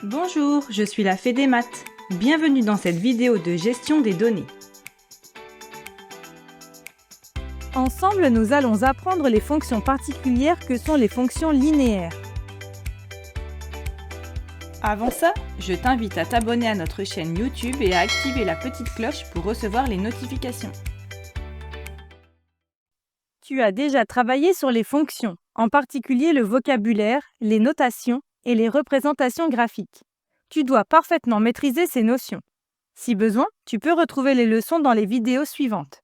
Bonjour, je suis la Fée des maths. Bienvenue dans cette vidéo de gestion des données. Ensemble, nous allons apprendre les fonctions particulières que sont les fonctions linéaires. Avant ça, je t'invite à t'abonner à notre chaîne YouTube et à activer la petite cloche pour recevoir les notifications. Tu as déjà travaillé sur les fonctions, en particulier le vocabulaire, les notations et les représentations graphiques. Tu dois parfaitement maîtriser ces notions. Si besoin, tu peux retrouver les leçons dans les vidéos suivantes.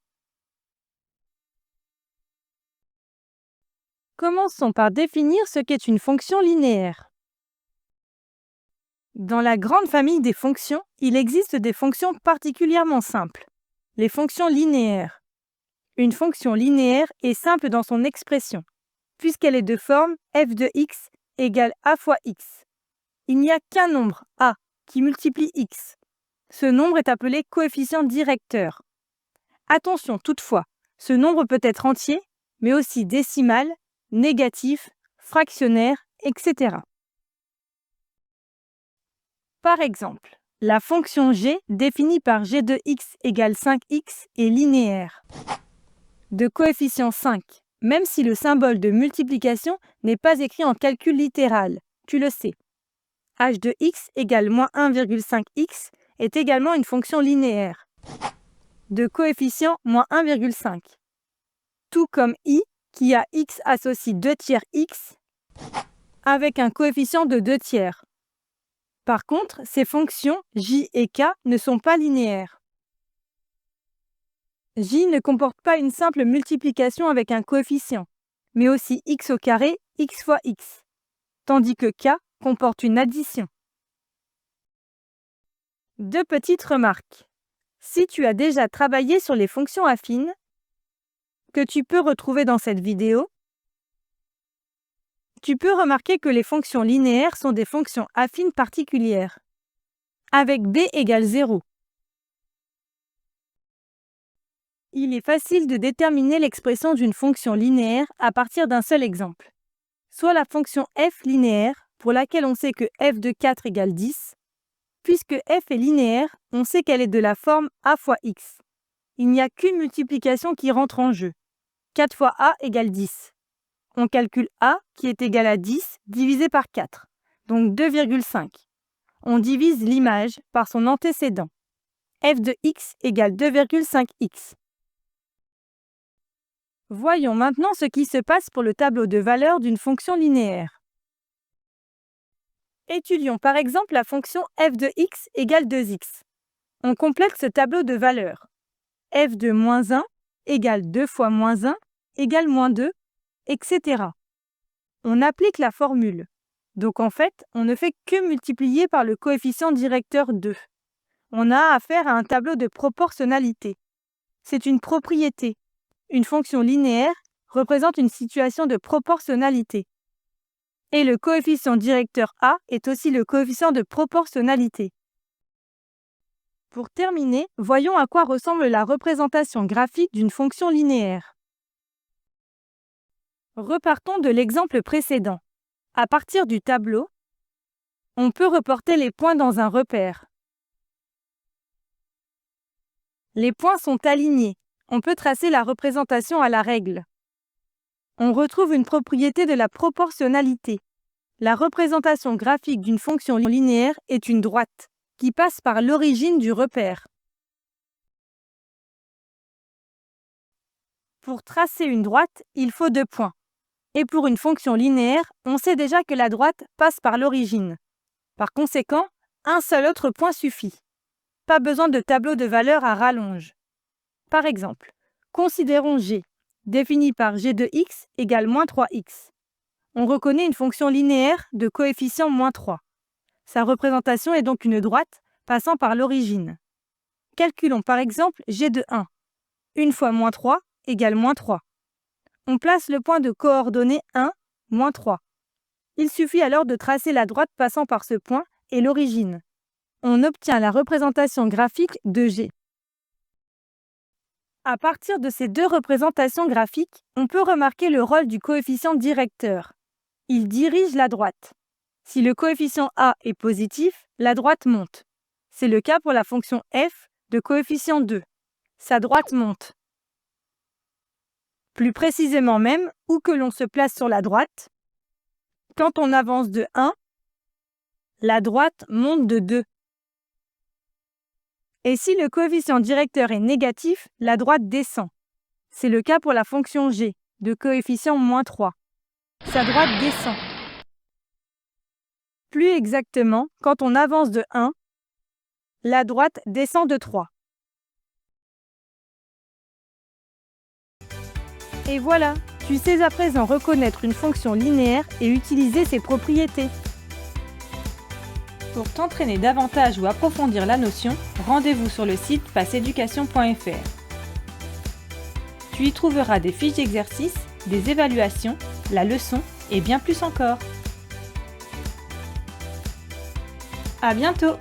Commençons par définir ce qu'est une fonction linéaire. Dans la grande famille des fonctions, il existe des fonctions particulièrement simples, les fonctions linéaires. Une fonction linéaire est simple dans son expression, puisqu'elle est de forme f de x égale a fois x. Il n'y a qu'un nombre, a, qui multiplie x. Ce nombre est appelé coefficient directeur. Attention toutefois, ce nombre peut être entier, mais aussi décimal, négatif, fractionnaire, etc. Par exemple, la fonction g définie par g de x égale 5x est linéaire. De coefficient 5, même si le symbole de multiplication n'est pas écrit en calcul littéral, tu le sais. h de x égale moins 1,5x est également une fonction linéaire. De coefficient moins 1,5. Tout comme i, qui a x associe 2 tiers x, avec un coefficient de 2 tiers. Par contre, ces fonctions j et k ne sont pas linéaires. J ne comporte pas une simple multiplication avec un coefficient, mais aussi x au carré, x fois x, tandis que k comporte une addition. Deux petites remarques. Si tu as déjà travaillé sur les fonctions affines, que tu peux retrouver dans cette vidéo, tu peux remarquer que les fonctions linéaires sont des fonctions affines particulières, avec b égale 0. Il est facile de déterminer l'expression d'une fonction linéaire à partir d'un seul exemple. Soit la fonction f linéaire, pour laquelle on sait que f de 4 égale 10. Puisque f est linéaire, on sait qu'elle est de la forme a fois x. Il n'y a qu'une multiplication qui rentre en jeu. 4 fois a égale 10. On calcule a qui est égal à 10 divisé par 4, donc 2,5. On divise l'image par son antécédent. f de x égale 2,5x. Voyons maintenant ce qui se passe pour le tableau de valeurs d'une fonction linéaire. Étudions par exemple la fonction f de x égale 2x. On complète ce tableau de valeurs. f de moins 1 égale 2 fois moins 1 égale moins 2, etc. On applique la formule. Donc en fait, on ne fait que multiplier par le coefficient directeur 2. On a affaire à un tableau de proportionnalité. C'est une propriété. Une fonction linéaire représente une situation de proportionnalité. Et le coefficient directeur a est aussi le coefficient de proportionnalité. Pour terminer, voyons à quoi ressemble la représentation graphique d'une fonction linéaire. Repartons de l'exemple précédent. À partir du tableau, on peut reporter les points dans un repère. Les points sont alignés. On peut tracer la représentation à la règle. On retrouve une propriété de la proportionnalité. La représentation graphique d'une fonction linéaire est une droite, qui passe par l'origine du repère. Pour tracer une droite, il faut 2 points. Et pour une fonction linéaire, on sait déjà que la droite passe par l'origine. Par conséquent, un seul autre point suffit. Pas besoin de tableau de valeurs à rallonge. Par exemple, considérons g, défini par g de x égale moins 3x. On reconnaît une fonction linéaire de coefficient moins 3. Sa représentation est donc une droite passant par l'origine. Calculons par exemple g de 1. 1 fois moins 3 égale moins 3. On place le point de coordonnées 1, moins 3. Il suffit alors de tracer la droite passant par ce point et l'origine. On obtient la représentation graphique de g. À partir de ces deux représentations graphiques, on peut remarquer le rôle du coefficient directeur. Il dirige la droite. Si le coefficient a est positif, la droite monte. C'est le cas pour la fonction f de coefficient 2. Sa droite monte. Plus précisément même, où que l'on se place sur la droite, quand on avance de 1, la droite monte de 2. Et si le coefficient directeur est négatif, la droite descend. C'est le cas pour la fonction g, de coefficient moins 3. Sa droite descend. Plus exactement, quand on avance de 1, la droite descend de 3. Et voilà, tu sais à présent reconnaître une fonction linéaire et utiliser ses propriétés. Pour t'entraîner davantage ou approfondir la notion, rendez-vous sur le site passeeducation.fr. Tu y trouveras des fiches d'exercices, des évaluations, la leçon et bien plus encore. À bientôt!